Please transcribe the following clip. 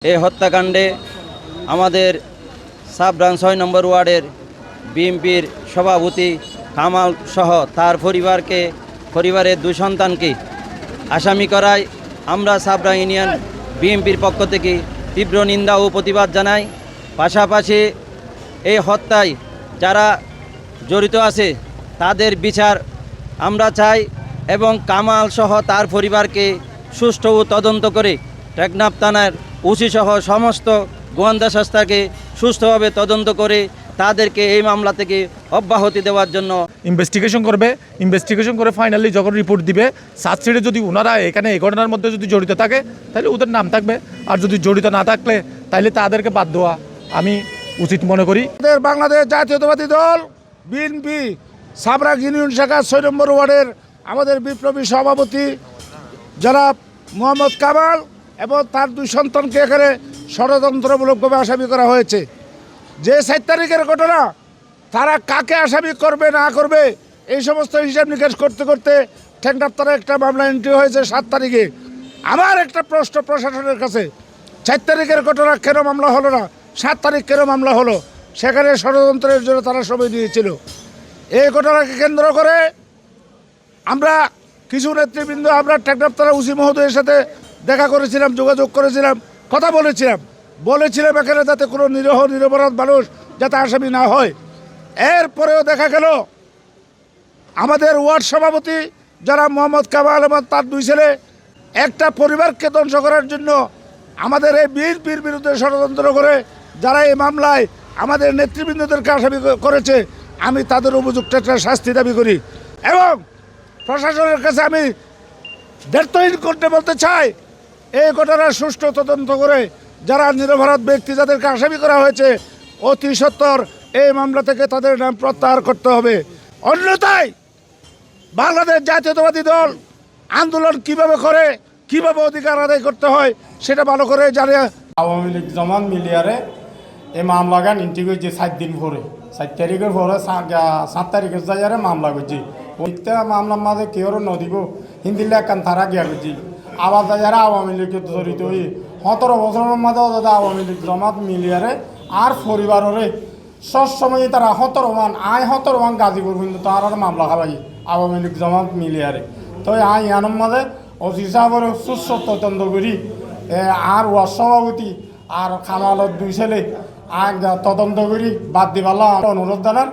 এই হত্যাকাণ্ডে আমাদের সাবরান ৬ নম্বর ওয়ার্ডের বিএনপির সভাপতি কামাল সহ তার পরিবারের ২ সন্তানকে আসামি করায় আমরা সাবরা ইউনিয়ন বিএনপির পক্ষ থেকে তীব্র নিন্দা ও প্রতিবাদ জানাই। পাশাপাশি এই হত্যায় যারা জড়িত আছে তাদের বিচার আমরা চাই এবং কামাল সহ তার পরিবারকে সুষ্ঠু তদন্ত করে টেকনাফ থানার ওসি সহ সমস্ত গোয়েন্দা সংস্থাকে সুষ্ঠুভাবে তদন্ত করে তাদেরকে এই মামলা থেকে অব্যাহতি দেওয়ার জন্য ইনভেস্টিগেশন করে ফাইনালি যখন রিপোর্ট দিবে সার্চশিটে যদি ওনারা এখানে এই ঘটনার মধ্যে যদি জড়িত থাকে তাহলে ওদের নাম থাকবে, আর যদি জড়িত না থাকলে তাহলে তাদেরকে বাদ দেওয়া আমি উচিত মনে করি। বাংলাদেশ জাতীয়তাবাদী দল বিএনপি সাবরা ইউনিয়ন শাখা ৬ নম্বর ওয়ার্ডের আমাদের বিপ্লবী সভাপতি জনাব মোহাম্মদ কামাল এবং তার 2 সন্তানকে এখানে ষড়যন্ত্রমূলকভাবে আসামি করা হয়েছে। যে 7 তারিখের ঘটনা, তারা কাকে আসামি করবে না করবে এই সমস্ত হিসাব নিকাশ করতে করতে টেকনাফ থানায় একটা মামলা এন্ট্রি হয়েছে 7 তারিখে। আমার একটা প্রশ্ন প্রশাসনের কাছে, 4 তারিখের ঘটনা কেন মামলা হলো না, 7 তারিখ কেন মামলা হলো? সেখানে ষড়যন্ত্রের জন্য তারা সময় দিয়েছিল। এই ঘটনাকে কেন্দ্র করে আমরা কিছু নেতৃবৃন্দ আমরা টেকনাফ থানা ওসি মহোদয়ের সাথে দেখা করেছিলাম, যোগাযোগ করেছিলাম, কথা বলেছিলাম এখানে যাতে কোনো নিরপরাধ মানুষ যাতে আসামি না হয়। এরপরেও দেখা গেল আমাদের ওয়ার্ড সভাপতি যারা মোহাম্মদ কামাল এবং তার 2 ছেলে একটা পরিবারকে ধ্বংস করার জন্য আমাদের এই বিএনপির বিরুদ্ধে ষড়যন্ত্র করে যারা এই মামলায় আমাদের নেতৃবৃন্দদেরকে আসামি করেছে, আমি তাদের উপযুক্ত একটা শাস্তি দাবি করি এবং প্রশাসনের কাছে আমি দায়িত্বহীন করতে বলতে চাই, এই ঘটনার সুষ্ঠু তদন্ত করে যারা নিরপরাধ ব্যক্তি যাদেরকে আসামি করা হয়েছে অতি সত্বর এই মামলা থেকে তাদের নাম প্রত্যাহার করতে হবে। অন্যথায় বাংলাদেশ জাতীয়তাবাদী দল আন্দোলন কিভাবে অধিকার আদায় করতে হয় সেটা ভালো করে জানে। আওয়ামী লীগ জামাত মিলিয়ারে এই মামলা গান ইন্টি করছে 7 দিন পরে, 7 তারিখের পরে 7 তারিখের জায়গায় মামলা করছি। ওইটা মামলার মাঝে কেউ নদীব হিন্দি লেখান তারা গিয়া করছি। আবার যারা আওয়ামী লীগের জড়িত হয়ে 17 বছরের মাঝে আওয়ামী লীগ জামাত মিলিয়ারে আর পরিবারে সবসময় তারা 17 মান গাজীপুর কিন্তু তার মামলা খাবাই আওয়ামী লীগ জামাত মিলিয়ারে। তো ইয়ানোর মাঝে ওসি সাহেবের সুস্থ তদন্ত করি আর ওয়ার্ড সভাপতি আর কামালের 2 ছেলে তদন্ত করি বাদ দিবাল্লা অনুরোধ জানান।